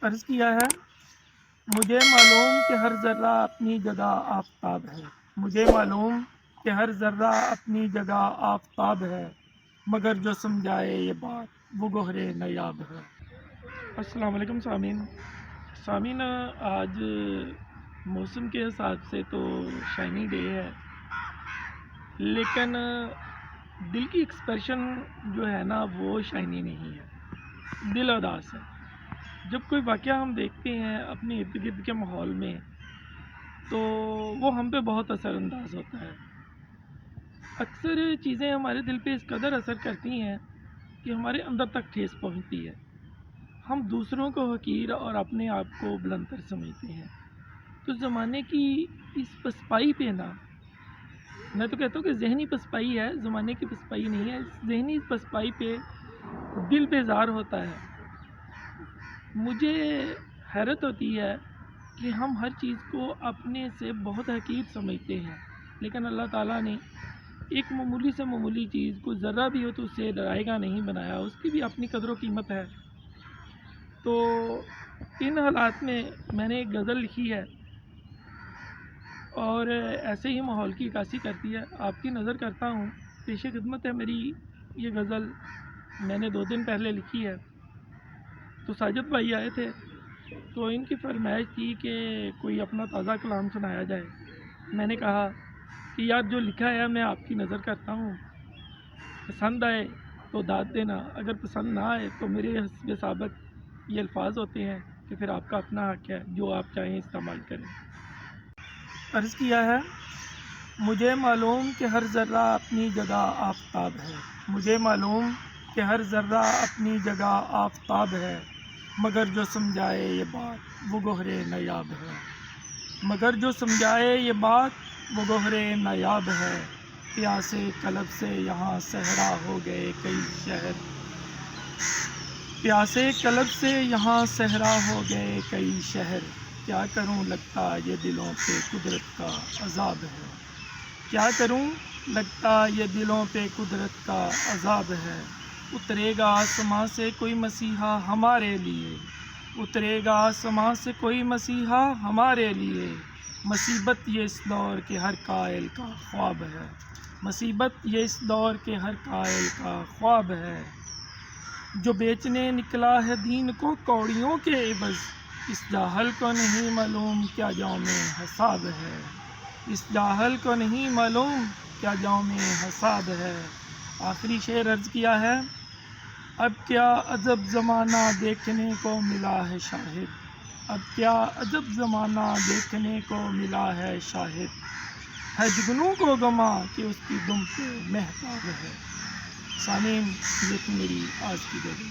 عرض کیا ہے، مجھے معلوم کہ ہر ذرہ اپنی جگہ آفتاب ہے، مجھے معلوم کہ ہر ذرہ اپنی جگہ آفتاب ہے، مگر جو سمجھائے یہ بات وہ گوہر نیاب ہے۔ السلام علیکم سامعین، آج موسم کے حساب سے تو شائنی ڈے ہے، لیکن دل کی ایکسپریشن جو ہے نا وہ شائنی نہیں ہے، دل اداس ہے۔ جب کوئی واقعہ ہم دیکھتے ہیں اپنے ارد گرد کے ماحول میں تو وہ ہم پہ بہت اثر انداز ہوتا ہے۔ اکثر چیزیں ہمارے دل پہ اس قدر اثر کرتی ہیں کہ ہمارے اندر تک ٹھیس پہنچتی ہے، ہم دوسروں کو حقیر اور اپنے آپ کو بلندر سمجھتے ہیں۔ تو زمانے کی اس پسپائی پہ نا، میں تو کہتا ہوں کہ ذہنی پسپائی ہے، زمانے کی پسپائی نہیں ہے، اس ذہنی پسپائی پہ دل بیزار ہوتا ہے۔ مجھے حیرت ہوتی ہے کہ ہم ہر چیز کو اپنے سے بہت حقیر سمجھتے ہیں، لیکن اللہ تعالیٰ نے ایک معمولی سے معمولی چیز کو ذرہ بھی ہو تو اسے ڈرائے گا نہیں بنایا، اس کی بھی اپنی قدر و قیمت ہے۔ تو ان حالات میں نے ایک غزل لکھی ہے اور ایسے ہی ماحول کی عکاسی کرتی ہے، آپ کی نظر کرتا ہوں۔ پیش خدمت ہے میری یہ غزل، میں نے 2 دن پہلے لکھی ہے۔ تو ساجد بھائی آئے تھے تو ان کی فرمائش تھی کہ کوئی اپنا تازہ کلام سنایا جائے۔ میں نے کہا کہ یار جو لکھا ہے میں آپ کی نظر کرتا ہوں، پسند آئے تو داد دینا، اگر پسند نہ آئے تو میرے حسب سابق یہ الفاظ ہوتے ہیں کہ پھر آپ کا اپنا حق ہے، جو آپ چاہیں استعمال کریں۔ عرض کیا ہے، مجھے معلوم کہ ہر ذرہ اپنی جگہ آفتاب ہے، مجھے معلوم کہ ہر ذرہ اپنی جگہ آفتاب ہے، مگر جو سمجھائے یہ بات وہ گوہر نیاب ہے، مگر جو سمجھائے یہ بات وہ گوہر نیاب ہے۔ پیاسے قلب سے یہاں صحرا ہو گئے کئی شہر، پیاسے قلب سے یہاں صحرا ہو گئے کئی شہر، کیا کروں لگتا یہ دلوں پہ قدرت کا عذاب ہے، کیا کروں لگتا یہ دلوں پہ قدرت کا عذاب ہے۔ اترے گا آسماں سے کوئی مسیحا ہمارے لیے، اترے گا آسماں سے کوئی مسیحا ہمارے لیے، مصیبت یہ اس دور کے ہر قائل کا خواب ہے، مصیبت یہ اس دور کے ہر قائل کا خواب ہے۔ جو بیچنے نکلا ہے دین کو کوڑیوں کے عوض، اس جاہل کو نہیں معلوم کیا یوم حساب ہے، اس جاہل کو نہیں معلوم کیا یوم حساب ہے۔ آخری شعر عرض کیا ہے، اب کیا عجب زمانہ دیکھنے کو ملا ہے شاہد، اب کیا عجب زمانہ دیکھنے کو ملا ہے شاہد، ہے جگنوں کو گما کہ اس کی دم پہ مہتاب ہے۔ سامعین، یہ تھی میری آج کی غزل۔